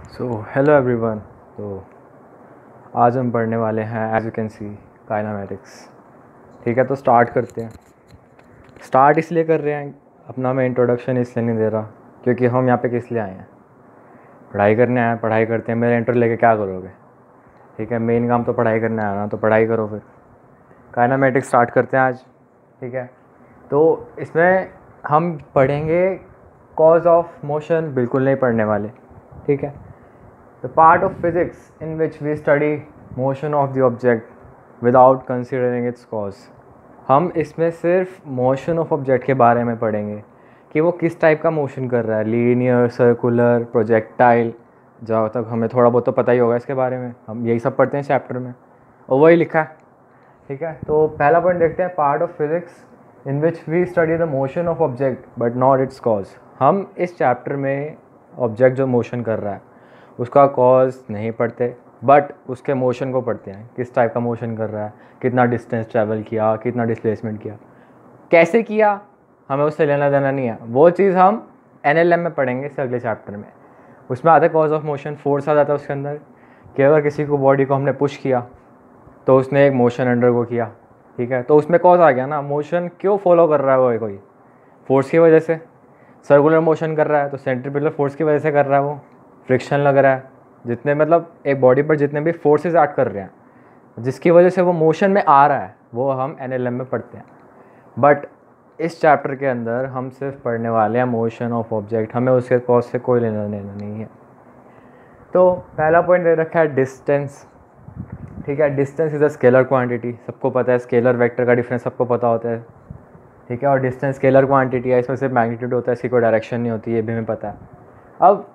Hello everyone. तो आज हम पढ़ने वाले हैं as you can see kinematics. ठीक है, तो स्टार्ट करते हैं। स्टार्ट इसलिए कर रहे हैं, अपना मैं इंट्रोडक्शन इसलिए नहीं दे रहा क्योंकि हम यहाँ पे किस लिए आए हैं, पढ़ाई करने आए हैं। पढ़ाई करते हैं, मेरा इंट्रो लेके क्या करोगे? ठीक है, मेन काम तो पढ़ाई करने आया ना, तो पढ़ाई करो। फिर काइनेमेटिक्स स्टार्ट करते हैं आज। ठीक है, तो इसमें हम पढ़ेंगे कॉज ऑफ मोशन, बिल्कुल नहीं पढ़ने वाले। ठीक है, the part of physics in which we study motion of the object without considering its cause। हम इसमें सिर्फ मोशन ऑफ ऑब्जेक्ट के बारे में पढ़ेंगे कि वो किस टाइप का मोशन कर रहा है, लीनियर, सर्कुलर, प्रोजेक्टाइल। जहाँ तक हमें थोड़ा बहुत तो पता ही होगा इसके बारे में, हम यही सब पढ़ते हैं चैप्टर में और वही लिखा है। ठीक है, तो पहला पॉइंट देखते हैं, part of physics in which we study the motion of object but not its cause. हम इस चैप्टर में ऑब्जेक्ट जो मोशन कर रहा है उसका कॉज नहीं पढ़ते, बट उसके मोशन को पढ़ते हैं। किस टाइप का मोशन कर रहा है, कितना डिस्टेंस ट्रैवल किया, कितना डिस्प्लेसमेंट किया, कैसे किया, हमें उससे लेना देना नहीं है। वो चीज़ हम NLM में पढ़ेंगे इससे अगले चैप्टर में। उसमें आता है कॉज ऑफ मोशन, फोर्स आ जाता है उसके अंदर कि अगर किसी को बॉडी को हमने पुश किया तो उसने एक मोशन अंडर को किया। ठीक है, तो उसमें कॉज आ गया ना, मोशन क्यों फॉलो कर रहा है वो, कोई फोर्स की वजह से। सर्कुलर मोशन कर रहा है तो सेंट्रीपिटल फोर्स की वजह से कर रहा है, वो फ्रिक्शन लग रहा है। जितने मतलब एक बॉडी पर जितने भी फोर्सेस एक्ट कर रहे हैं जिसकी वजह से वो मोशन में आ रहा है, वो हम NLM में पढ़ते हैं। बट इस चैप्टर के अंदर हम सिर्फ पढ़ने वाले हैं मोशन ऑफ ऑब्जेक्ट, हमें उसके कॉज से कोई लेना देना नहीं है। तो पहला पॉइंट दे रखा है डिस्टेंस। ठीक है, distance is a scalar quantity, सबको पता है। स्केलर वेक्टर का डिफरेंस सबको पता होता है। ठीक है, और डिस्टेंस स्केलर क्वांटिटी है, इसमें सिर्फ मैग्नीट्यूड होता है, इसकी कोई डायरेक्शन नहीं होती, ये भी हमें पता है। अब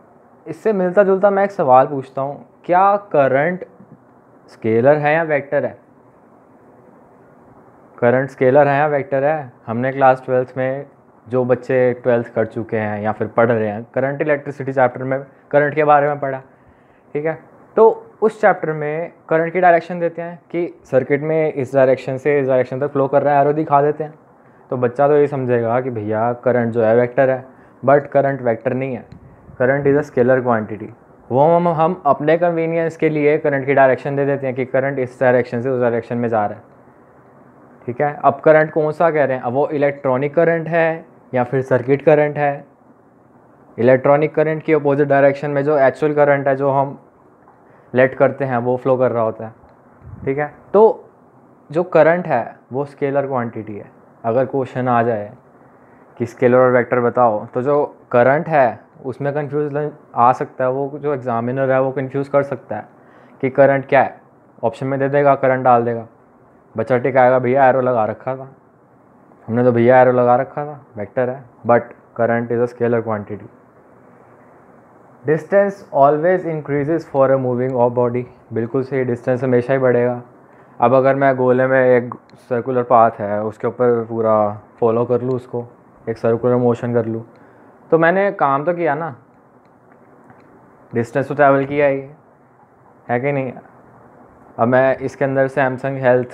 इससे मिलता जुलता मैं एक सवाल पूछता हूँ, क्या करंट स्केलर है या वेक्टर है? करंट स्केलर है या वेक्टर है? हमने क्लास 12th में जो बच्चे 12th कर चुके हैं या फिर पढ़ रहे हैं, करंट इलेक्ट्रिसिटी चैप्टर में करंट के बारे में पढ़ा। ठीक है, तो उस चैप्टर में करंट की डायरेक्शन देते हैं कि सर्किट में इस डायरेक्शन से इस डायरेक्शन तक फ्लो कर रहा है, एरो दिखा देते हैं। तो बच्चा तो ये समझेगा कि भैया करंट जो है वेक्टर है, बट करंट वेक्टर नहीं है। Current is a scalar quantity. वो हम अपने कन्वीनियंस के लिए करंट की डायरेक्शन दे देते हैं कि करंट इस डायरेक्शन से उस डायरेक्शन में जा रहा है। ठीक है, अब करंट कौन सा कह रहे हैं, अब वो इलेक्ट्रॉनिक करंट है या फिर सर्किट करंट है? इलेक्ट्रॉनिक करंट की अपोजिट डायरेक्शन में जो एक्चुअल करंट है, जो हम लेट करते हैं, वो फ्लो कर रहा होता है। ठीक है, तो जो करंट है वो स्केलर क्वांटिटी है। अगर क्वेश्चन आ जाए कि स्केलर और वेक्टर बताओ, तो जो करंट है उसमें कन्फ्यूज आ सकता है, वो जो एग्जामिनर है वो कन्फ्यूज़ कर सकता है कि करंट क्या है। ऑप्शन में दे देगा, करंट डाल देगा, बच्चा टिकाएगा भैया एरो लगा रखा था, हमने तो भैया एरो लगा रखा था, वेक्टर है। But current is a scalar quantity. Distance always increases for a moving of body, बिल्कुल सही, डिस्टेंस हमेशा ही बढ़ेगा। अब अगर मैं गोले में एक सर्कुलर पाथ है उसके ऊपर पूरा फॉलो कर लूँ, उसको एक सर्कुलर मोशन कर लूँ, तो मैंने काम तो किया ना, डिस्टेंस तो ट्रैवल किया ही है कि नहीं। अब मैं इसके अंदर सैमसंग हेल्थ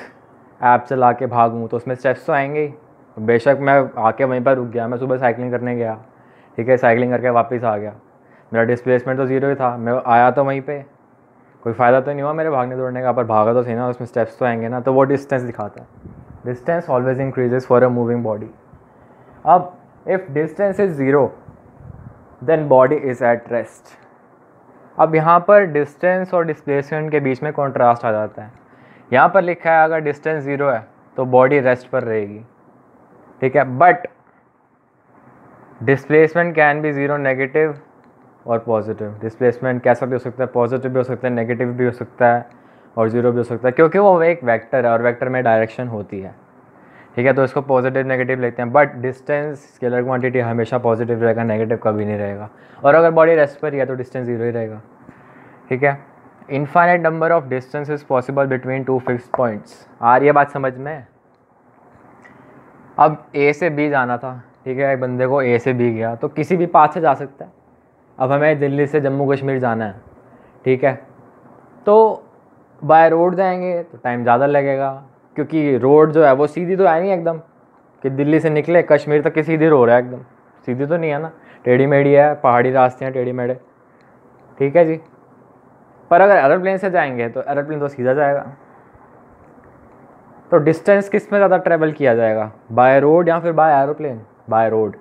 ऐप चला के भागूँ तो उसमें स्टेप्स तो आएंगे ही। बेशक मैं आके वहीं पर रुक गया, मैं सुबह साइकिलिंग करने गया, ठीक है, साइकिलिंग करके वापस आ गया, मेरा डिस्प्लेसमेंट तो ज़ीरो ही था, मैं आया तो वहीं पे, कोई फ़ायदा तो नहीं हुआ मेरे भागने दौड़ने का, पर भागा तो सही ना, उसमें स्टेप्स तो आएंगे ना, तो वो डिस्टेंस दिखाता है। Distance always increases for a moving body. अब if distance is zero then body is at rest. अब यहाँ पर डिस्टेंस और डिस्प्लेसमेंट के बीच में कॉन्ट्रास्ट आ जाता है। यहाँ पर लिखा है अगर डिस्टेंस ज़ीरो है तो बॉडी रेस्ट पर रहेगी। ठीक है, but displacement can be zero, negative और पॉजिटिव। डिस्प्लेसमेंट कैसा भी हो सकता है, पॉजिटिव भी हो सकता है, नेगेटिव भी हो सकता है और ज़ीरो भी हो सकता है, क्योंकि वो एक वेक्टर है और वेक्टर में डायरेक्शन होती है। ठीक है, तो इसको पॉजिटिव नेगेटिव लेते हैं। बट डिस्टेंस स्केलर क्वांटिटी हमेशा पॉजिटिव रहेगा, नेगेटिव कभी नहीं रहेगा। और अगर बॉडी रेस्ट पर ही है तो डिस्टेंस ज़ीरो ही रहेगा। ठीक है, infinite number of distance is possible between two fixed points. आ रही है बात समझ में? अब A से B जाना था, ठीक है, एक बंदे को A से B गया तो किसी भी पाथ से जा सकता है। अब हमें दिल्ली से जम्मू कश्मीर जाना है, ठीक है, तो बाय रोड जाएंगे तो टाइम ज़्यादा लगेगा, क्योंकि रोड जो है वो सीधी तो है नहीं एकदम कि दिल्ली से निकले कश्मीर तक की सीधी रोड है, एकदम सीधी तो नहीं है ना, टेढ़ी मेढ़ी है, पहाड़ी रास्ते हैं टेढ़ी मेढ़े। ठीक है जी। पर अगर एरोप्लेन से जाएंगे तो एरोप्लेन तो सीधा जाएगा। तो डिस्टेंस किस में ज़्यादा ट्रैवल किया जाएगा, बाय रोड या फिर बाय एरोप्लेन? बाय रोड,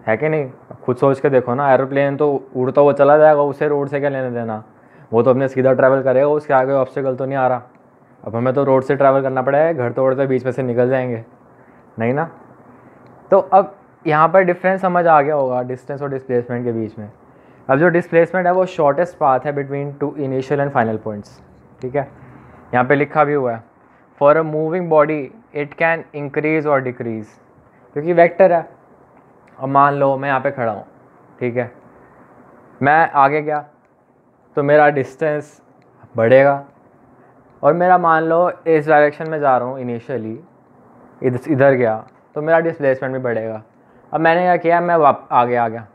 है कि नहीं? खुद सोच के देखो ना, एरोप्लेन तो उड़ता हुआ चला जाएगा, उसे रोड से क्या लेने देना, वो तो अपने सीधा ट्रैवल करेगा, उसके आगे ऑब्स्टिकल तो नहीं आ रहा। अब हमें तो रोड से ट्रैवल करना पड़ेगा, घर तोड़ते बीच में से निकल जाएंगे, नहीं ना। तो अब यहाँ पर डिफरेंस समझ आ गया होगा डिस्टेंस और डिस्प्लेसमेंट के बीच में। अब जो डिस्प्लेसमेंट है वो शॉर्टेस्ट पाथ है between two initial and final points, ठीक है। यहाँ पे लिखा भी हुआ है for a moving body it can increase और डिक्रीज, क्योंकि वेक्टर है। अब मान लो मैं यहाँ पे खड़ा हूँ, ठीक है, मैं आगे गया तो मेरा डिस्टेंस बढ़ेगा, और मेरा मान लो इस डायरेक्शन में जा रहा हूँ इनिशियली, इधर गया तो मेरा डिस्प्लेसमेंट भी बढ़ेगा। अब मैंने क्या किया, मैं आगे आ गया।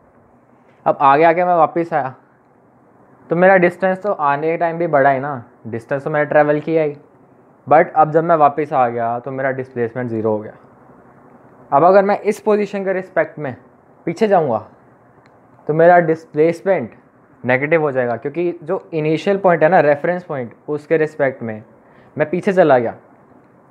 अब आगे आके मैं वापस आया तो मेरा डिस्टेंस तो आने के टाइम भी बढ़ा है ना, डिस्टेंस तो मैंने ट्रैवल किया ही, बट अब जब मैं वापस आ गया तो मेरा डिस्प्लेसमेंट ज़ीरो हो गया। अब अगर मैं इस पोजीशन के रिस्पेक्ट में पीछे जाऊंगा तो मेरा डिस्प्लेसमेंट नेगेटिव हो जाएगा, क्योंकि जो इनिशियल पॉइंट है ना, रेफरेंस पॉइंट, उसके रिस्पेक्ट में मैं पीछे चला गया।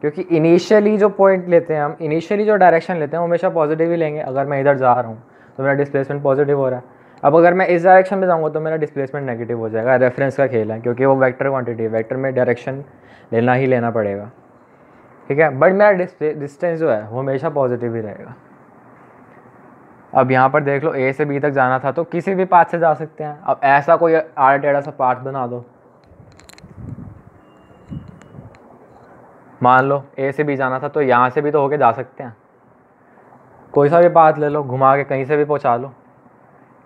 क्योंकि इनिशियली जो पॉइंट लेते हैं हम, इनिशियली जो डायरेक्शन लेते हैं वो हमेशा पॉजिटिव ही लेंगे। अगर मैं इधर जा रहा हूँ तो मेरा डिस्प्लेसमेंट पॉजिटिव हो रहा है। अब अगर मैं इस डायरेक्शन में जाऊँगा तो मेरा डिस्प्लेसमेंट नेगेटिव हो जाएगा। रेफरेंस का खेल है, क्योंकि वो वेक्टर क्वांटिटी है, वेक्टर में डायरेक्शन लेना ही लेना पड़ेगा, ठीक है। बट मेरा डिस्टेंस जो है वो हमेशा पॉजिटिव ही रहेगा। अब यहाँ पर देख लो, ए से बी तक जाना था तो किसी भी पाथ से जा सकते हैं। अब ऐसा कोई आड़ा टेढ़ा सा पाथ बना दो, मान लो ए से बी जाना था तो यहाँ से भी तो होके जा सकते हैं। कोई सा भी पाथ ले लो, घुमा के कहीं से भी पहुँचा लो।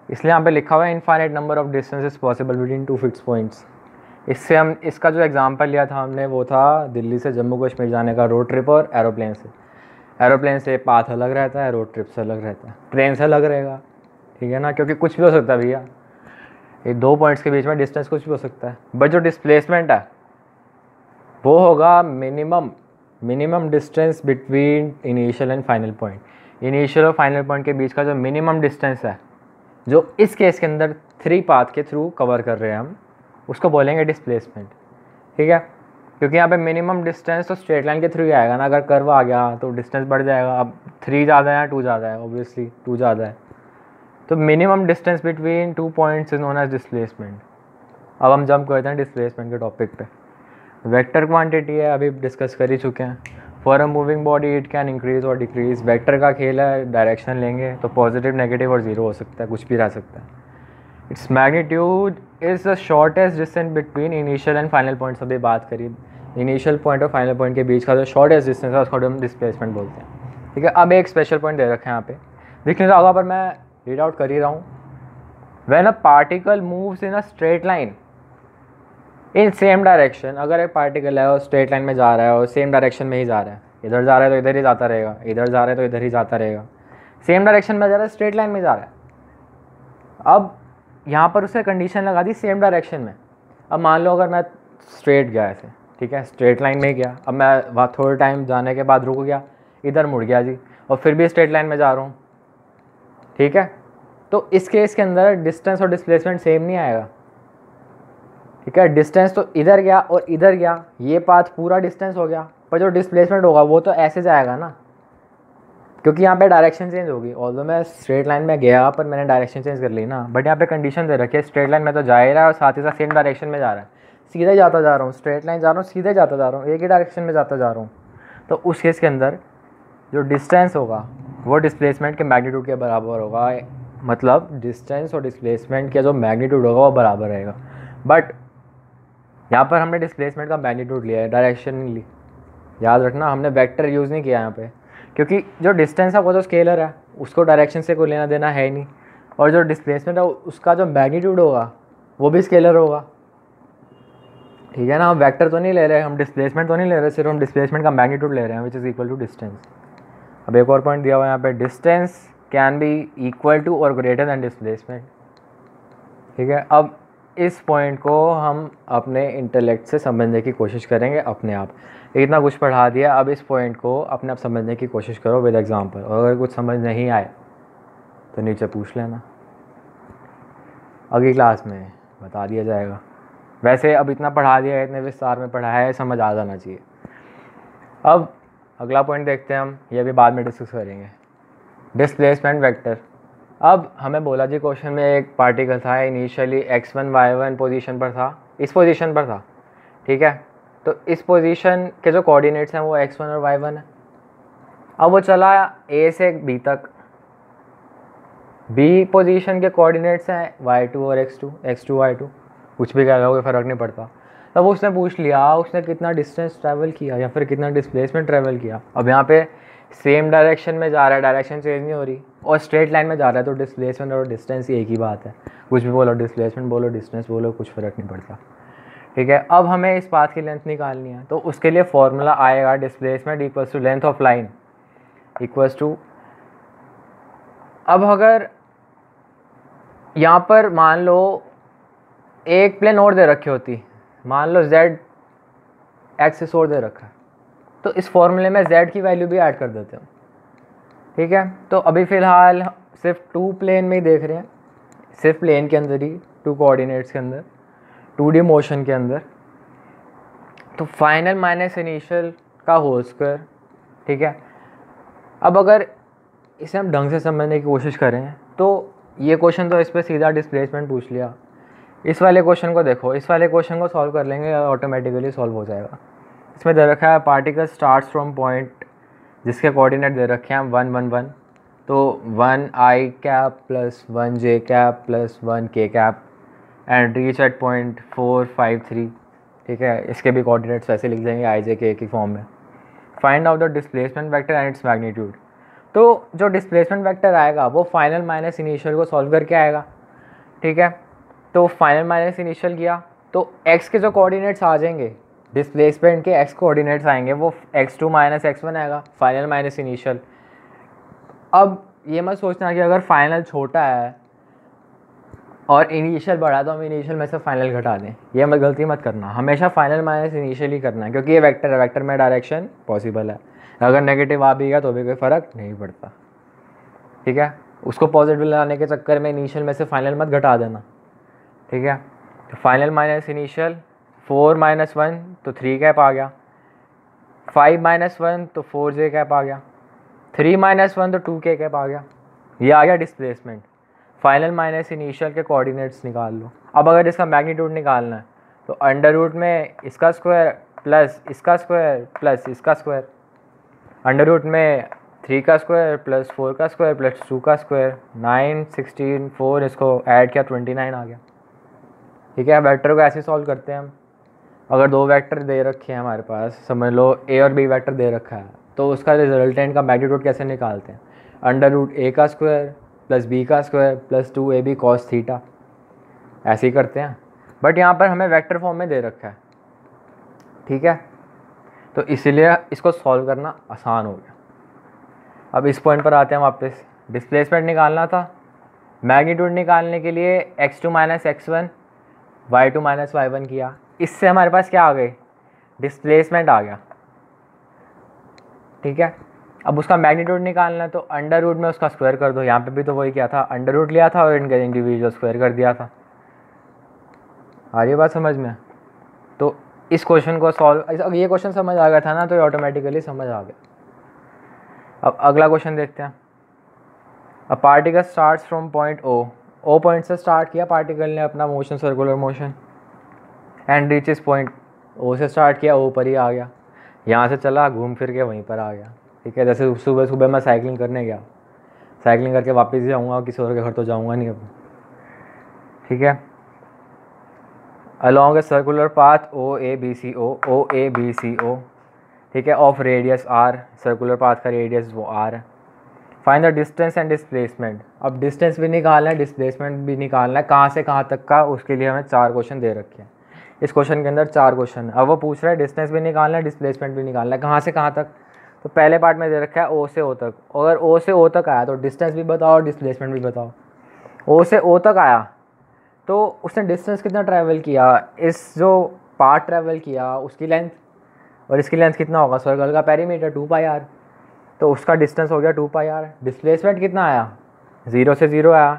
इसलिए यहाँ पे लिखा हुआ है infinite number of distance is possible between to fix points. इससे हम, इसका जो एग्जांपल लिया था हमने वो था दिल्ली से जम्मू कश्मीर जाने का रोड ट्रिप और एरोप्लेन से। एरोप्लेन से पाथ अलग रहता है, रोड ट्रिप से अलग रहता है, ट्रेन से अलग रहेगा, ठीक है ना, क्योंकि कुछ भी हो सकता है भैया, ये दो पॉइंट्स के बीच में डिस्टेंस कुछ भी हो सकता है। बट जो डिस्प्लेसमेंट है वो होगा minimum distance between initial and final point. Initial और फाइनल पॉइंट के बीच का जो मिनिमम डिस्टेंस है, जो इस केस के अंदर 3 पाथ के थ्रू कवर कर रहे हैं हम, उसको बोलेंगे डिस्प्लेसमेंट, ठीक है। क्योंकि यहाँ पे मिनिमम डिस्टेंस तो स्ट्रेट लाइन के थ्रू ही आएगा ना, अगर कर्व आ गया तो डिस्टेंस बढ़ जाएगा। अब 3 ज़्यादा है या 2 ज़्यादा है, ऑब्वियसली 2 ज़्यादा है, तो minimum distance between 2 points is known as displacement. अब हम जंप करते हैं डिस्प्लेसमेंट के टॉपिक पे। वेक्टर क्वांटिटी है, अभी डिस्कस कर ही चुके हैं। For a moving body it can increase और डिक्रीज, वेक्टर का खेल है, डायरेक्शन लेंगे तो पॉजिटिव, नेगेटिव और ज़ीरो हो सकता है, कुछ भी रह सकता है। Its magnitude is the shortest distance between initial and final points. अभी बात करी इनिशियल पॉइंट और फाइनल पॉइंट के बीच का जो शॉर्टेस्ट डिस्टेंस है उसको हम डिस्प्लेसमेंट बोलते हैं, ठीक है। अब एक स्पेशल पॉइंट दे रखे हैं यहाँ पे, दिख नहीं रहा होगा पर मैं रीड आउट कर ही रहा हूँ। When a particle moves in a straight line in same direction, अगर एक पार्टिकल है और स्ट्रेट लाइन में जा रहा है और सेम डायरेक्शन में ही जा रहा है, इधर जा रहा है तो इधर ही जाता रहेगा, इधर जा रहा है तो इधर ही जाता रहेगा, सेम डायरेक्शन में जा रहा है, स्ट्रेट लाइन में जा रहा है। अब यहाँ पर उसे कंडीशन लगा दी सेम डायरेक्शन में। अब मान लो अगर मैं स्ट्रेट गया ऐसे, ठीक है, स्ट्रेट लाइन में गया, अब मैं वहाँ थोड़ा टाइम जाने के बाद रुक गया, इधर मुड़ गया जी, और फिर भी स्ट्रेट लाइन में जा रहा हूँ, ठीक है। तो इस केस के अंदर डिस्टेंस और डिस्प्लेसमेंट सेम नहीं आएगा, ठीक है। डिस्टेंस तो इधर गया और इधर गया, ये पाथ पूरा डिस्टेंस हो गया, पर जो डिस्प्लेसमेंट होगा वो तो ऐसे जाएगा ना, क्योंकि यहाँ पे डायरेक्शन चेंज होगी। ऑल्दो मैं स्ट्रेट लाइन में गया पर मैंने डायरेक्शन चेंज कर ली ना, बट यहाँ पे कंडीशन दे रखी है स्ट्रेट लाइन में तो जा ही रहा है और साथ ही साथ सेम डायरेक्शन में जा रहा है, सीधे जाता जा रहा हूँ, स्ट्रेट लाइन जा रहा हूँ, सीधे जाता जा रहा हूँ, एक ही डायरेक्शन में जाता जा रहा हूँ। तो उस केस के अंदर जो डिस्टेंस होगा वो डिस्प्लेसमेंट के मैग्नीट्यूड के बराबर होगा, मतलब डिस्टेंस और डिस्प्लेसमेंट का जो मैग्नीट्यूड होगा वो बराबर रहेगा। बट यहाँ पर हमने डिस्प्लेसमेंट का मैग्नीट्यूड लिया है, डायरेक्शन नहीं ली, याद रखना, हमने वेक्टर यूज़ नहीं किया यहाँ पे, क्योंकि जो डिस्टेंस है वो तो स्केलर है, उसको डायरेक्शन से कोई लेना देना है नहीं, और जो डिस्प्लेसमेंट है उसका जो मैग्नीट्यूड होगा वो भी स्केलर होगा, ठीक है ना। हम वेक्टर तो नहीं ले रहे, हम डिस्प्लेसमेंट तो नहीं ले रहे, सिर्फ हम डिस्प्लेसमेंट का मैग्नीट्यूड ले रहे हैं, which is equal to distance. अब एक और पॉइंट दिया हुआ है यहाँ पे, distance can be equal to और ग्रेटर दैन डिस्प्लेसमेंट, ठीक है। अब इस पॉइंट को हम अपने इंटेलेक्ट से समझने की कोशिश करेंगे अपने आप। इतना कुछ पढ़ा दिया, अब इस पॉइंट को अपने आप समझने की कोशिश करो विद एग्जांपल, और अगर कुछ समझ नहीं आए तो नीचे पूछ लेना। अगली क्लास में बता दिया जाएगा। वैसे अब इतना पढ़ा दिया है, इतने विस्तार में पढ़ाया है, समझ आ जाना चाहिए। अब अगला पॉइंट देखते हैं हम, ये भी बाद में डिस्कस करेंगे, डिस्प्लेसमेंट वेक्टर। अब हमें बोला जी क्वेश्चन में एक पार्टिकल था, इनिशियली x1 y1 पोजीशन पर था, इस पोजीशन पर था, ठीक है। तो इस पोजीशन के जो कोऑर्डिनेट्स हैं वो x1 और y1 है। अब वो चला a से b तक, b पोजीशन के कोऑर्डिनेट्स हैं y2 और x2 y2, कुछ भी कह रहा हो, फ़र्क नहीं पड़ता। तब उसने पूछ लिया उसने कितना डिस्टेंस ट्रैवल किया या फिर कितना डिस्प्लेसमेंट ट्रैवल किया। अब यहाँ पे सेम डायरेक्शन में जा रहा है, डायरेक्शन चेंज नहीं हो रही, और स्ट्रेट लाइन में जा रहा है, तो डिस्प्लेसमेंट और डिस्टेंस एक ही बात है। कुछ भी बोलो, डिस्प्लेसमेंट बोलो, डिस्टेंस बोलो, कुछ फ़र्क नहीं पड़ता, ठीक है। अब हमें इस पाथ की लेंथ निकालनी है, तो उसके लिए फॉर्मूला आएगा displacement equals to length of line equals to, अब अगर यहाँ पर मान लो एक प्लेन और दे रखी होती, मान लो z एक्सिस और दे रखा है, तो इस फॉर्मूले में z की वैल्यू भी ऐड कर देते हैं, ठीक है। तो अभी फ़िलहाल सिर्फ 2 प्लेन में ही देख रहे हैं, सिर्फ प्लेन के अंदर ही, 2 कोऑर्डिनेट्स के अंदर, 2D मोशन के अंदर। तो फाइनल माइनस इनिशियल का होल स्क्वायर, ठीक है। अब अगर इसे हम ढंग से समझने की कोशिश करें तो ये क्वेश्चन तो इस पर सीधा डिस्प्लेसमेंट पूछ लिया। इस वाले क्वेश्चन को देखो, इस वाले क्वेश्चन को सॉल्व कर लेंगे, ऑटोमेटिकली सॉल्व हो जाएगा। इसमें दे रखा है पार्टिकल स्टार्ट्स फ्रॉम पॉइंट जिसके कोऑर्डिनेट दे रखे हैं 1 1 1, तो 1 i cap plus 1 j cap plus 1 k cap and reach at point 4 5 3, ठीक है। इसके भी कोऑर्डिनेट्स वैसे लिख देंगे i j k की फॉर्म में। Find out the displacement vector and its magnitude. तो जो डिस्प्लेसमेंट वेक्टर आएगा वो फाइनल माइनस इनिशियल को सॉल्व करके आएगा, ठीक है। तो फाइनल माइनस इनिशियल किया तो x के जो कोऑर्डिनेट्स आ जाएंगे, डिस्प्लेसमेंट के x कोऑर्डिनेट्स आएंगे, वो x2 माइनस x1 आएगा, फाइनल माइनस इनिशियल। अब ये मत सोचना कि अगर फाइनल छोटा है और इनिशियल बड़ा तो हम इनिशियल में से फाइनल घटा दें, ये मत गलती मत करना, हमेशा फाइनल माइनस इनिशियल ही करना है, क्योंकि ये वेक्टर है, वेक्टर में डायरेक्शन पॉसिबल है। अगर नेगेटिव आ भी गया तो भी कोई फ़र्क नहीं पड़ता, ठीक है। उसको पॉजिटिव लाने के चक्कर में इनिशियल में से फाइनल मत घटा देना, ठीक है। तो फाइनल माइनस इनिशियल 4 माइनस 1 तो 3 कैप आ गया, 5 माइनस 1 तो 4 j कैप आ गया, 3 माइनस 1 तो 2 k कैप आ गया। ये आ गया डिस्प्लेसमेंट। फाइनल माइनस इनिशियल के कोऑर्डिनेट्स निकाल लो। अब अगर इसका मैग्नीट्यूड निकालना है तो अंडर रूट में इसका स्क्वायर प्लस इसका स्क्वायर प्लस इसका स्क्वायर, अंडर रूट में 3 का स्क्वायर प्लस 4 का स्क्वायर प्लस 2 का स्क्वायर, 9 16 4, इसको ऐड किया 29 आ गया, ठीक है। वेक्टर को ऐसे सॉल्व करते हैं हम। अगर 2 वेक्टर दे रखे हैं हमारे पास, समझ लो a और b वेक्टर दे रखा है, तो उसका रिजल्टेंट का मैग्नीट्यूड कैसे निकालते हैं, अंडर रूट a का स्क्वायर प्लस b का square plus 2ab cos theta, ऐसे ही करते हैं। बट यहाँ पर हमें वेक्टर फॉर्म में दे रखा है, ठीक है, तो इसीलिए इसको सॉल्व करना आसान हो गया। अब इस पॉइंट पर आते हैं वापस, डिस्प्लेसमेंट निकालना था, मैग्नीट्यूड निकालने के लिए x2 minus x1 y2 minus y1 किया, इससे हमारे पास क्या आ गए, डिस्प्लेसमेंट आ गया, ठीक है। अब उसका मैग्नीट्यूड निकालना है तो अंडर रूट में उसका स्क्वायर कर दो, यहाँ पे भी तो वही किया था, अंडर रूट लिया था और इनका इंडिविजुअल स्क्वायर कर दिया था। आ रही बात समझ में? तो इस क्वेश्चन को सॉल्व, ये क्वेश्चन समझ आ गया था ना, तो ये ऑटोमेटिकली समझ आ गया। अब अगला क्वेश्चन देखते हैं। A particle starts from point O point से स्टार्ट किया पार्टिकल ने अपना motion, circular motion, and reaches point, O से स्टार्ट किया, ओ पर ही आ गया, यहाँ से चला घूम फिर के वहीं पर आ गया, ठीक है। जैसे सुबह सुबह मैं साइकिलिंग करने गया, साइकिलिंग करके वापस ही जाऊँगा, किसी और के घर तो जाऊँगा नहीं अब, ठीक है। Along a circular path O A B C O, ठीक है, of radius R, circular path का रेडियस वो आर है। Find the distance and displacement. अब डिस्टेंस भी निकालना है, डिस्प्लेसमेंट भी निकालना है, कहाँ से कहाँ तक का, उसके लिए हमें 4 क्वेश्चन दे रखे हैं। इस क्वेश्चन के अंदर 4 क्वेश्चन है। अब वो पूछ रहा है डिस्टेंस भी निकालना है, डिस्प्लेसमेंट भी निकालना है, कहाँ से कहाँ तक। तो पहले पार्ट में दे रखा है ओ से ओ तक, अगर ओ से ओ तक आया तो डिस्टेंस भी बताओ, डिस्प्लेसमेंट भी बताओ। ओ से ओ तक आया तो उसने डिस्टेंस कितना ट्रैवल किया, इस जो पार्ट ट्रैवल किया उसकी लेंथ, और इसकी लेंथ कितना होगा, सर्कल का पेरीमीटर 2 पाई आर, तो उसका डिस्टेंस हो गया 2 पाई आर। डिस्प्लेसमेंट कितना आया, 0 से 0 आया,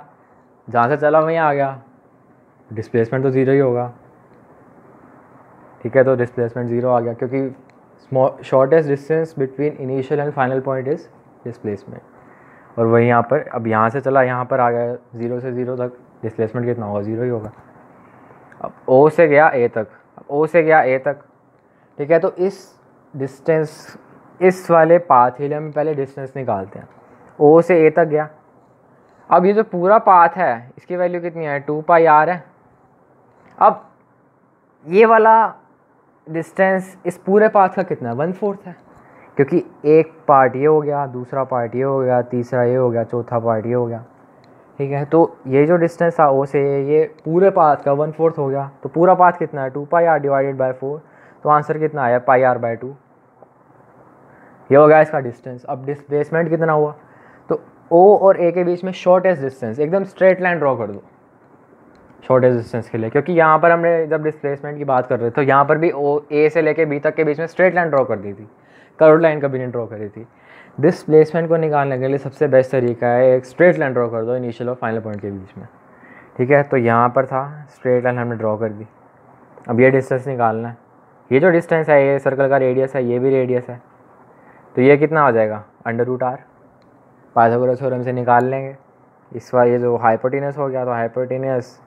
जहाँ से चला वहीं आ गया, डिस्प्लेसमेंट तो ज़ीरो ही होगा, ठीक है। तो डिस्प्लेसमेंट ज़ीरो आ गया क्योंकि shortest distance between initial and final point is displacement. और वही यहाँ पर, अब यहाँ से चला यहाँ पर आ गया, 0 से 0 तक डिस्प्लेसमेंट कितना होगा, 0 ही होगा। अब O से गया A तक, अब O से गया A तक, ठीक है। तो इस डिस्टेंस, इस वाले पाथ के लिए हम पहले डिस्टेंस निकालते हैं। O से A तक गया, अब ये जो पूरा पाथ है इसकी वैल्यू कितनी है, 2πr है। अब ये वाला डिस्टेंस इस पूरे पाथ का कितना है, 1/4 है, क्योंकि एक पार्ट ये हो गया, दूसरा पार्ट ये हो गया, तीसरा ये हो गया, चौथा पार्ट ये हो गया, ठीक है। तो ये जो डिस्टेंस था O से ये पूरे पाथ का 1/4 हो गया। तो पूरा पाथ कितना है, 2πr डिवाइडेड बाई 4। तो आंसर कितना आया, πr/2। ये हो गया इसका डिस्टेंस। अब डिस्प्लेसमेंट कितना हुआ, तो O और A के बीच में शॉर्टेस्ट डिस्टेंस, एकदम स्ट्रेट लाइन ड्रॉ कर दो शॉर्टेस्ट डिस्टेंस के लिए, क्योंकि यहाँ पर हमने जब डिस्प्लेसमेंट की बात कर रहे थे तो यहाँ पर भी A से लेके B तक के बीच में स्ट्रेट लाइन ड्रॉ कर दी थी, कर्व लाइन कभी नहीं ड्रॉ करी थी। डिस्प्लेसमेंट को निकालने के लिए सबसे बेस्ट तरीका है एक स्ट्रेट लाइन ड्रॉ कर दो इनिशियल और फाइनल पॉइंट के बीच में, ठीक है। तो यहाँ पर था स्ट्रेट लाइन हमने ड्रॉ कर दी। अब ये डिस्टेंस निकालना है, ये जो डिस्टेंस है ये सर्कल का रेडियस है, ये भी रेडियस है, तो ये कितना आ जाएगा, √r। पाइथागोरस थ्योरम से निकाल लेंगे। इस बार ये जो हाइपोटेनस हो गया, तो हाइपोटेनस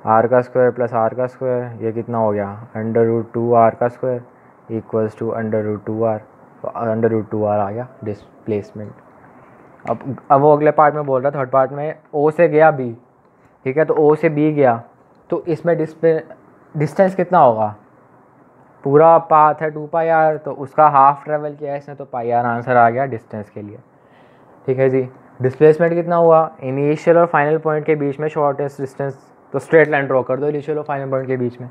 r का स्क्वायर प्लस r का स्क्वायर, ये कितना हो गया, √2r का स्क्वायर इक्वल्स टू √2r। तो √2r आ गया डिस्प्लेसमेंट। अब वो अगले पार्ट में बोल रहा, थर्ड पार्ट में O से गया B, ठीक है। तो O से B गया, तो इसमें डिस्टेंस कितना होगा, पूरा पाथ है 2πr, तो उसका हाफ ट्रेवल किया है इसने, तो πr आंसर आ गया डिस्टेंस के लिए, ठीक है जी। डिस्प्लेसमेंट कितना हुआ, इनिशियल और फाइनल पॉइंट के बीच में शॉर्टेस्ट डिस्टेंस, तो स्ट्रेट लाइन ड्रॉ कर दो इनिशियल और फाइनल पॉइंट के बीच में,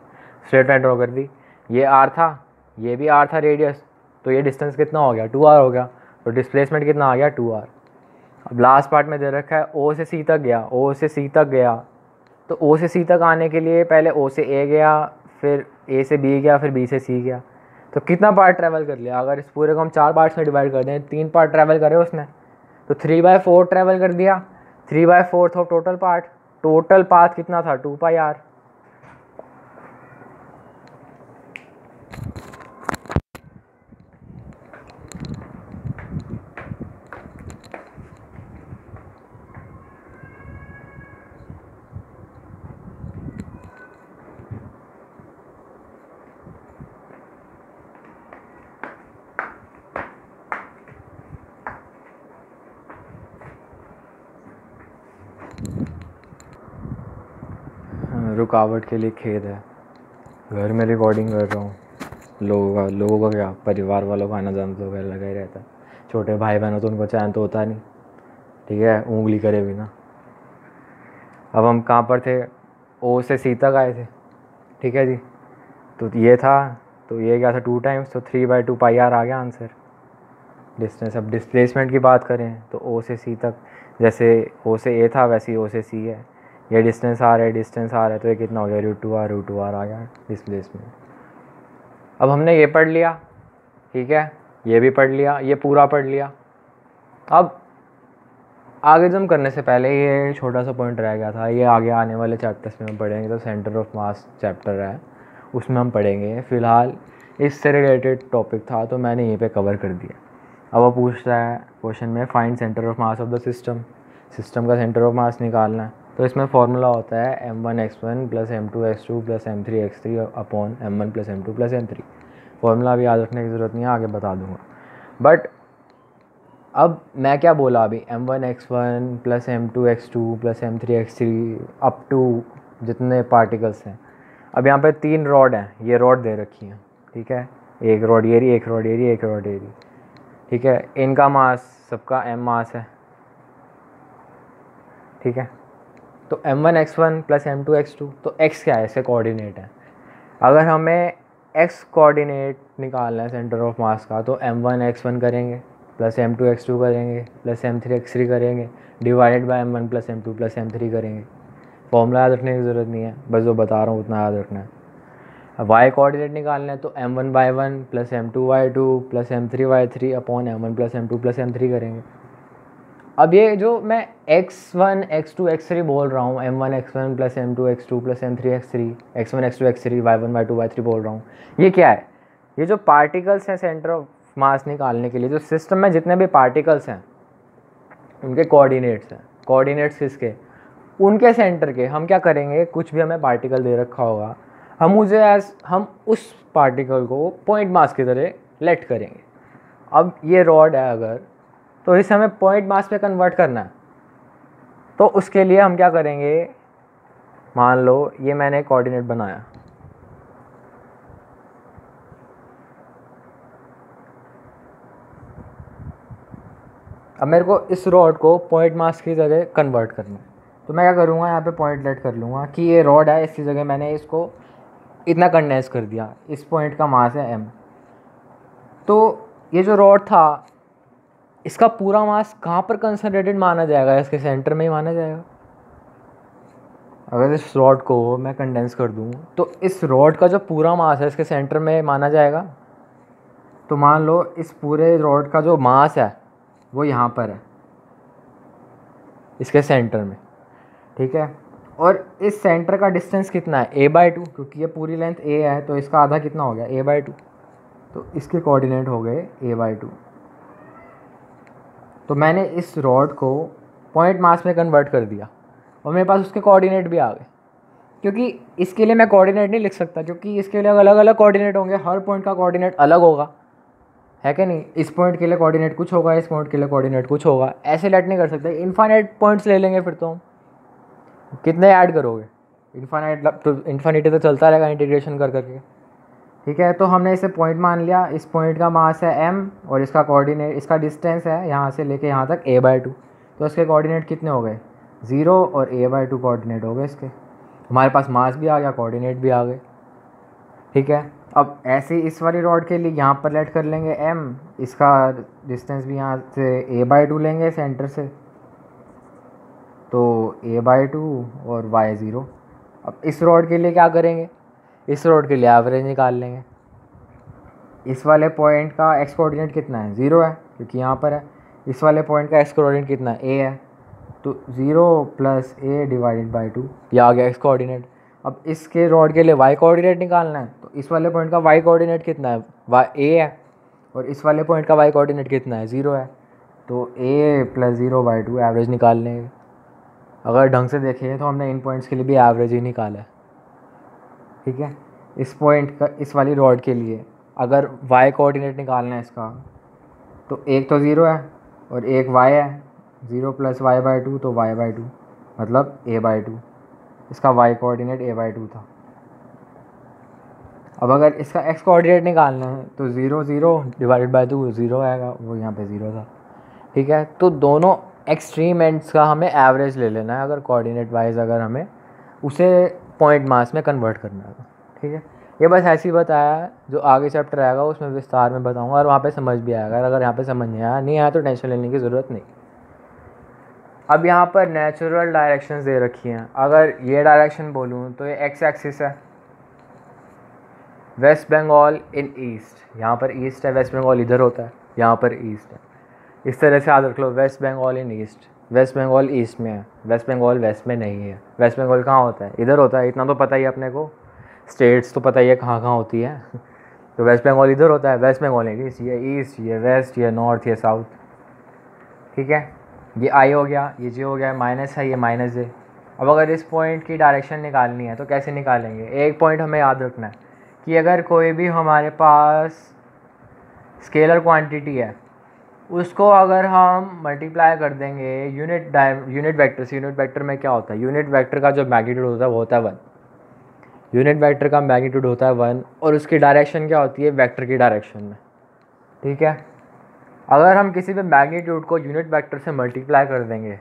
स्ट्रेट लाइन ड्रॉ कर दी। ये r था, ये भी r था रेडियस, तो ये डिस्टेंस कितना हो गया, 2r हो गया। तो डिस्प्लेसमेंट कितना आ गया, 2r। अब लास्ट पार्ट में दे रखा है O से C तक गया, O से C तक गया, तो O से C तक आने के लिए पहले O से A गया, फिर A से B गया, फिर B से C गया। तो कितना पार्ट ट्रैवल कर लिया, अगर इस पूरे को हम 4 पार्ट्स में डिवाइड कर दें, 3 पार्ट ट्रैवल करे उसने, तो 3/4 ट्रैवल कर दिया, 3/4 of total part. Total path कितना था, 2πr। रुकावट के लिए खेद है, घर में रिकॉर्डिंग कर रहा हूँ, लोगों का क्या, परिवार वालों का आना जाना तो लगा ही रहता है। छोटे भाई बहनों तो उनको चैन तो होता नहीं, ठीक है, उंगली करे बिना। अब हम कहाँ पर थे, O से C तक आए थे, ठीक है जी। तो ये था, तो ये क्या था, 2 टाइम्स, तो 3/2 πr आ गया आंसर डिस्टेंस। अब डिस्प्लेसमेंट की बात करें तो O से C तक, जैसे O से A था वैसे ही O से C है, ये डिस्टेंस आ रहा है, डिस्टेंस आ रहा है, तो ये कितना हो गया, √2r आ गया डिस्प्लेसमेंट। अब हमने ये पढ़ लिया, ठीक है, ये भी पढ़ लिया, ये पूरा पढ़ लिया। अब आगे जम करने से पहले ये छोटा सा पॉइंट रह गया था, ये आगे आने वाले चैप्टर्स में हम पढ़ेंगे। तो सेंटर ऑफ मास चैप्टर है, उसमें हम पढ़ेंगे। फ़िलहाल इससे रिलेटेड टॉपिक था तो मैंने यहीं पे कवर कर दिया। अब वो पूछता है क्वेश्चन में, find centre of mass of the system, system का सेंटर ऑफ मास निकालना है। तो इसमें फार्मूला होता है m1x1 + m2x2 + m3x3 upon m1 + m2 + m3। Formula भी याद रखने की ज़रूरत नहीं है, आगे बता दूंगा। बट अब मैं क्या बोला अभी, m1x1 + m2x2 + m3x3 up to जितने पार्टिकल्स हैं। अब यहाँ पे 3 रॉड हैं, ये रॉड दे रखी हैं, ठीक है, एक रॉड ये रही, एक रॉड ये रही, एक रॉड ये रही, ठीक है। इनका मास सबका m मास है, ठीक है। तो m1x1 + m2x2, तो x क्या है, इसके कोऑर्डिनेट है। अगर हमें x कोऑर्डिनेट निकालना है सेंटर ऑफ मास का, तो m1x1 करेंगे + m2x2 करेंगे + m3x3 करेंगे divided by m1 + m2 + m3 करेंगे। फॉर्मूला याद रखने की ज़रूरत नहीं है, बस जो बता रहा हूँ उतना याद रखना है। अब y कोऑर्डिनेट निकालना है, तो m1/1 + m2/2 + m3/3 upon m1 + m2 + m3 करेंगे। अब ये जो मैं x1 x2 x3 बोल रहा हूँ, m1 x1 plus m2 x2 plus m3 x3, x1 x2 x3 y1 y2 y3 बोल रहा हूँ, ये क्या है? ये जो पार्टिकल्स हैं सेंटर ऑफ मास निकालने के लिए, जो सिस्टम में जितने भी पार्टिकल्स हैं उनके कोऑर्डिनेट्स हैं। कोऑर्डिनेट्स किसके? उनके सेंटर के। हम क्या करेंगे, कुछ भी हमें पार्टिकल दे रखा होगा, हम उस पार्टिकल को पॉइंट मास की तरह लेट करेंगे। अब ये रॉड है अगर, तो इसे हमें पॉइंट मास पे कन्वर्ट करना है, तो उसके लिए हम क्या करेंगे, मान लो ये मैंने कोऑर्डिनेट बनाया, अब मेरे को इस रॉड को पॉइंट मास की जगह कन्वर्ट करना है, तो मैं क्या करूँगा, यहाँ पे पॉइंट लेट कर लूँगा कि ये रॉड है, इसकी जगह मैंने इसको इतना कंडेंस कर दिया, इस पॉइंट का मास है m। तो ये जो रॉड था इसका पूरा मास कहाँ पर कंसंट्रेटेड माना जाएगा? इसके सेंटर में ही माना जाएगा। अगर इस रॉड को मैं कंडेंस कर दूँ तो इस रॉड का जो पूरा मास है इसके सेंटर में माना जाएगा। तो मान लो इस पूरे रॉड का जो मास है वो यहाँ पर है, इसके सेंटर में, ठीक है। और इस सेंटर का डिस्टेंस कितना है? a/2, क्योंकि ये पूरी लेंथ a है तो इसका आधा कितना हो गया? a/2। तो इसके कोऑर्डिनेट हो गए a/2। तो मैंने इस रॉड को पॉइंट मास में कन्वर्ट कर दिया और मेरे पास उसके कोऑर्डिनेट भी आ गए। क्योंकि इसके लिए मैं कोऑर्डिनेट नहीं लिख सकता, क्योंकि इसके लिए अलग अलग कोऑर्डिनेट होंगे, हर पॉइंट का कोऑर्डिनेट अलग होगा, है कि नहीं? इस पॉइंट के लिए कोऑर्डिनेट कुछ होगा, इस पॉइंट के लिए कोऑर्डिनेट कुछ होगा, ऐसे लेट नहीं कर सकते। इनफाइनाइट पॉइंट्स ले लेंगे फिर तो हम, कितने ऐड करोगे? इन्फाइनिटी तो चलता रहेगा इंटीग्रेशन कर करके, ठीक है। तो हमने इसे पॉइंट मान लिया, इस पॉइंट का मास है m और इसका कोऑर्डिनेट, इसका डिस्टेंस है यहाँ से लेके यहाँ तक a/2। तो इसके कोऑर्डिनेट कितने हो गए? 0 और a/2 कोऑर्डिनेट हो गए इसके। हमारे पास मास भी आ गया, कोऑर्डिनेट भी आ गए, ठीक है। अब ऐसे ही इस वाली रॉड के लिए यहाँ पर लेट कर लेंगे m, इसका डिस्टेंस भी यहाँ से a/2 लेंगे सेंटर से, तो a/2 और y0। अब इस रॉड के लिए क्या करेंगे, इस रॉड के लिए एवरेज निकाल लेंगे। इस वाले पॉइंट का x कोऑर्डिनेट कितना है? 0 है, क्योंकि यहाँ पर है। इस वाले पॉइंट का x कोऑर्डिनेट कितना है? a है, तो 0 + a/2, ये आ गया x कोऑर्डिनेट। अब इसके रॉड के लिए y कोऑर्डिनेट निकालना है, तो इस वाले पॉइंट का y कोऑर्डिनेट कितना है? a है, और इस वाले पॉइंट का y कोऑर्डिनेट कितना है? 0 है, तो a + 0/2 एवरेज निकाल लेंगे। अगर ढंग से देखें तो हमने इन पॉइंट्स के लिए भी एवरेज ही निकाला है, ठीक है। इस पॉइंट का, इस वाली रॉड के लिए अगर y कोऑर्डिनेट निकालना है इसका, तो एक तो 0 है और एक y है, 0 + y/2, तो y/2 मतलब a/2। इसका y कोऑर्डिनेट a/2 था। अब अगर इसका x कोऑर्डिनेट निकालना है तो 0 0/2 0 आएगा, वो यहाँ पे 0 था, ठीक है। तो दोनों एक्सट्रीम एंड्स का हमें एवरेज ले लेना है, अगर कोऑर्डिनेट वाइज अगर हमें उसे पॉइंट मास में कन्वर्ट करना है, ठीक है। ये बस ऐसे ही बताया, जो आगे चैप्टर आएगा उसमें विस्तार में बताऊंगा और वहाँ पे समझ भी आएगा। अगर यहाँ पे समझ नहीं आया तो टेंशन लेने की ज़रूरत नहीं। अब यहाँ पर नेचुरल डायरेक्शंस दे रखी हैं। अगर ये डायरेक्शन बोलूँ तो ये एक्स एक्सिस है, वेस्ट बंगाल इन ईस्ट, यहाँ पर ईस्ट है, वेस्ट बंगाल इधर होता है, यहाँ पर ईस्ट है। इस तरह से याद रख लो, वेस्ट बंगाल इन ईस्ट, वेस्ट बंगाल ईस्ट में है, वेस्ट बंगाल वेस्ट में नहीं है। वेस्ट बंगाल कहाँ होता है? इधर होता है, इतना तो पता ही है अपने को, स्टेट्स तो पता ही है कहाँ कहाँ होती है। तो वेस्ट बंगाल इधर होता है, वेस्ट बंगाल इन ईस्ट, ये ईस्ट, ये वेस्ट, ये नॉर्थ, ये साउथ, ठीक है। ये आई हो गया, ये जे हो गया, माइनस है, ये माइनस जे। अब अगर इस पॉइंट की डायरेक्शन निकालनी है तो कैसे निकालेंगे? एक पॉइंट हमें याद रखना है कि अगर कोई भी हमारे पास स्केलर क्वांटिटी है, उसको अगर हम मल्टीप्लाई कर देंगे यूनिट वेक्टर से। यूनिट वेक्टर में क्या होता है? यूनिट वेक्टर का जो मैग्नीट्यूड होता है वो होता है 1। यूनिट वेक्टर का मैग्नीट्यूड होता है 1 और उसकी डायरेक्शन क्या होती है? वेक्टर की डायरेक्शन में, ठीक है। अगर हम किसी भी मैग्नीट्यूड को यूनिट वेक्टर से मल्टीप्लाई कर देंगे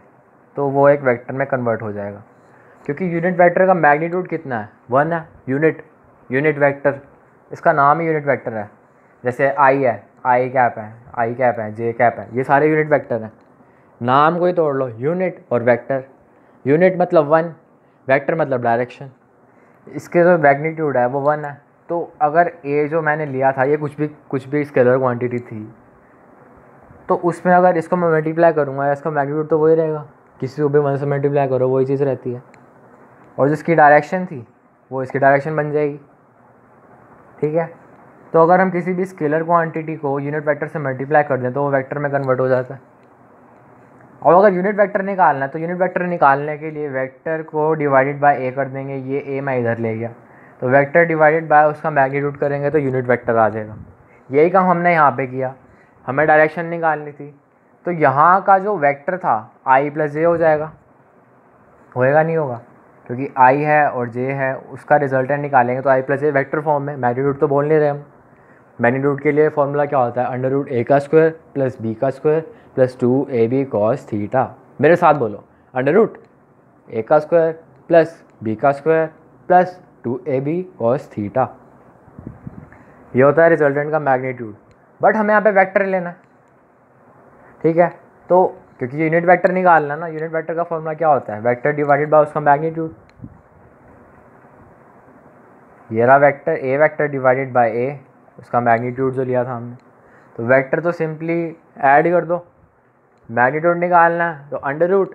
तो वो एक वेक्टर में कन्वर्ट हो जाएगा, क्योंकि यूनिट वेक्टर का मैग्नीट्यूड कितना है? 1 है। यूनिट वेक्टर, इसका नाम ही यूनिट वेक्टर है। जैसे आई है, आई कैप है, जे कैप है, ये सारे यूनिट वेक्टर हैं। नाम को ही तोड़ लो, यूनिट और वेक्टर। यूनिट मतलब 1, वेक्टर मतलब डायरेक्शन। इसके जो मैग्नीट्यूड है वो 1 है। तो अगर ए जो मैंने लिया था, ये कुछ भी स्केलर क्वांटिटी थी, तो उसमें अगर इसको मैं मल्टीप्लाई करूँगा या इसका मैग्नीट्यूड तो वही रहेगा, किसी को भी 1 से मल्टीप्लाई करो वही चीज़ रहती है, और जिसकी डायरेक्शन थी वो इसकी डायरेक्शन बन जाएगी। ठीक है, तो अगर हम किसी भी स्केलर क्वांटिटी को यूनिट वेक्टर से मल्टीप्लाई कर दें तो वो वेक्टर में कन्वर्ट हो जाता है। और अगर यूनिट वेक्टर निकालना है तो यूनिट वेक्टर निकालने के लिए वेक्टर को डिवाइडेड बाय ए कर देंगे, ये ए मैं इधर ले गया, तो वेक्टर डिवाइडेड बाय उसका मैग्नीट्यूड करेंगे तो यूनिट वेक्टर आ जाएगा। यही काम हमने यहाँ पे किया, हमें डायरेक्शन निकालनी थी, तो यहाँ का जो वेक्टर था आई प्लस जे हो जाएगा, होएगा नहीं होगा, क्योंकि आई है और जे है, उसका रिजल्टेंट निकालेंगे तो आई प्लस जे वेक्टर फॉर्म में। मैग्नीट्यूड तो बोल नहीं रहे हम, मैग्नीट्यूड के लिए फॉर्मूला क्या होता है, अंडर रूट ए का स्क्वायर प्लस बी का square plus 2ab cos theta. मेरे साथ बोलो, अंडर रूट ए का स्क्वायर प्लस बी का square plus 2ab cos theta, ये होता है रिजल्टेंट का मैग्नीट्यूड। बट हमें यहाँ पे वेक्टर लेना है। ठीक है, तो क्योंकि यूनिट वेक्टर निकालना ना, यूनिट वेक्टर का फॉर्मूला क्या होता है, वेक्टर डिवाइडेड बाय उसका मैग्नीट्यूड। ये रहा vector, A vector divided by A, उसका मैग्नीट्यूड जो लिया था हमने, तो वेक्टर तो सिंपली ऐड कर दो, मैग्नीट्यूड निकालना है तो अंडर रूट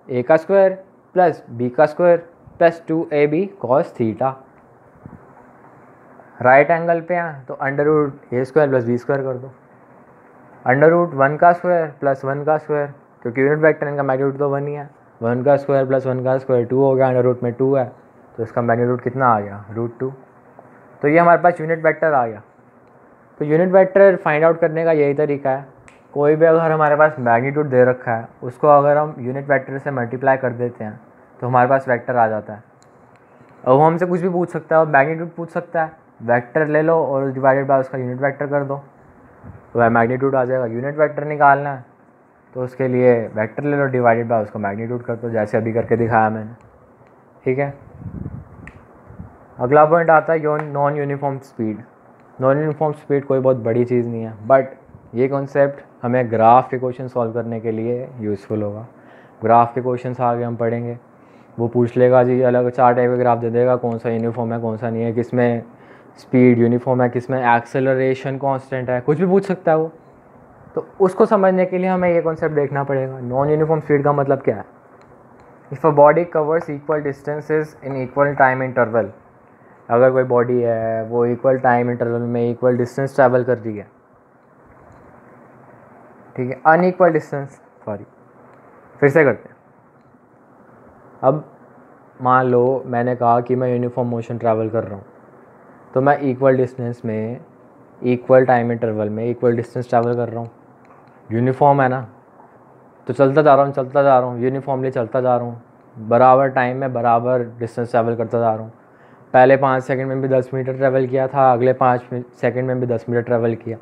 ए का स्क्वायर प्लस बी का square plus 2ab cos theta. Right angle पे हैं तो अंडर रूट ए स्क्वायर प्लस बी स्क्वायर कर दो, अंडर रूट 1 का स्क्वायर प्लस 1 का स्क्वायर, क्योंकि यूनिट वेक्टर इनका मैग्नीट्यूड तो 1 ही है, 1 का स्क्वायर प्लस 1 का स्क्वायर 2 हो गया, अंडर रूट में 2 है तो इसका मैग्नीट्यूड कितना आ गया, √2। तो ये हमारे पास यूनिट वेक्टर आ गया। तो यूनिट वेक्टर फाइंड आउट करने का यही तरीका है, कोई भी अगर हमारे पास मैग्नीट्यूड दे रखा है उसको अगर हम यूनिट वेक्टर से मल्टीप्लाई कर देते हैं तो हमारे पास वेक्टर आ जाता है। और वो हमसे कुछ भी पूछ सकता है, और मैग्नीट्यूड पूछ सकता है, वेक्टर ले लो और डिवाइडेड बाय उसका यूनिट वेक्टर कर दो तो वह मैग्नीट्यूड आ जाएगा। यूनिट वेक्टर निकालना है तो उसके लिए वेक्टर ले लो डिवाइडेड बाय उसका मैग्नीट्यूड कर दो, जैसे अभी करके दिखाया मैंने। ठीक है, अगला पॉइंट आता है non uniform speed. Non uniform speed कोई बहुत बड़ी चीज़ नहीं है, बट ये कॉन्सेप्ट हमें ग्राफ के क्वेश्चन सॉल्व करने के लिए यूज़फुल होगा। ग्राफ के क्वेश्चन आगे हम पढ़ेंगे, वो पूछ लेगा जी अलग 4 टाइप के ग्राफ दे देगा, कौन सा यूनिफॉर्म है कौन सा नहीं है, किस में स्पीड यूनिफॉर्म है, किस में एक्सेलरेशन कांस्टेंट है, कुछ भी पूछ सकता है वो। तो उसको समझने के लिए हमें ये कॉन्सेप्ट देखना पड़ेगा। नॉन यूनिफॉर्म स्पीड का मतलब क्या है, if a body covers equal distances in equal time interval, अगर कोई बॉडी है वो इक्वल टाइम इंटरवल में इक्वल डिस्टेंस ट्रैवल कर रही है, ठीक है, अनइक्वल डिस्टेंस, सॉरी फिर से करते हैं। अब मान लो मैंने कहा कि मैं यूनिफॉर्म मोशन ट्रैवल कर रहा हूँ, तो मैं इक्वल डिस्टेंस में इक्वल टाइम इंटरवल में इक्वल डिस्टेंस ट्रैवल कर रहा हूँ, यूनिफॉर्म है ना, तो चलता जा रहा हूँ यूनिफॉर्मली चलता जा रहा हूँ, बराबर टाइम में बराबर डिस्टेंस ट्रैवल करता जा रहा हूँ। पहले 5 सेकंड में भी 10 मीटर ट्रैवल किया था, अगले 5 सेकंड में भी 10 मीटर ट्रैवल किया।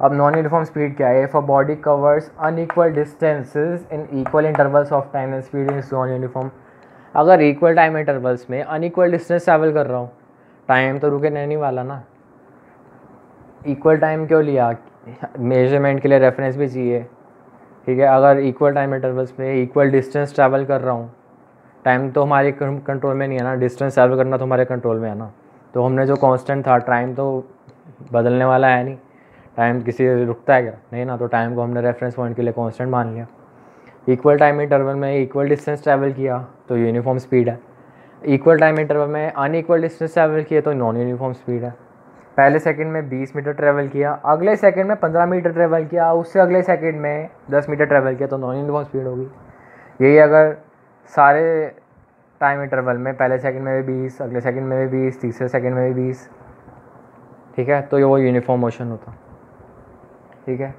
अब नॉन यूनिफॉर्म स्पीड क्या है, if a body covers unequal distances in equal intervals of time and speed is non uniform. अगर इक्वल टाइम इंटरवल्स में अनइक्वल डिस्टेंस ट्रैवल कर रहा हूँ, टाइम तो रुके नहीं वाला ना। इक्वल टाइम क्यों लिया, मेजरमेंट के लिए रेफरेंस भी चाहिए, ठीक है। अगर इक्वल टाइम इंटरवल्स में इक्वल डिस्टेंस ट्रैवल कर रहा हूँ, टाइम तो हमारे कंट्रोल में नहीं है ना, डिस्टेंस ट्रैवल करना तो हमारे कंट्रोल में है ना। तो हमने जो कांस्टेंट था, टाइम तो बदलने वाला है नहीं, टाइम किसी रुकता है क्या, नहीं ना, तो टाइम को हमने रेफरेंस पॉइंट के लिए कांस्टेंट मान लिया। इक्वल टाइम इंटरवल में इक्वल डिस्टेंस ट्रैवल किया तो यूनिफॉर्म स्पीड है, इक्वल टाइम इंटरवल में अनइक्वल डिस्टेंस ट्रैवल किया तो नॉन यूनिफॉर्म स्पीड है। पहले सेकंड में 20 मीटर ट्रैवल किया, अगले सेकंड में 15 मीटर ट्रैवल किया, उससे अगले सेकंड में 10 मीटर ट्रैवल किया तो नॉन यूनिफॉर्म स्पीड होगी। यही अगर सारे टाइम इंटरवल में पहले सेकंड में भी 20, अगले सेकंड में भी 20, तीसरे सेकंड में भी 20, ठीक है, तो ये वो यूनिफॉर्म मोशन होता, ठीक है।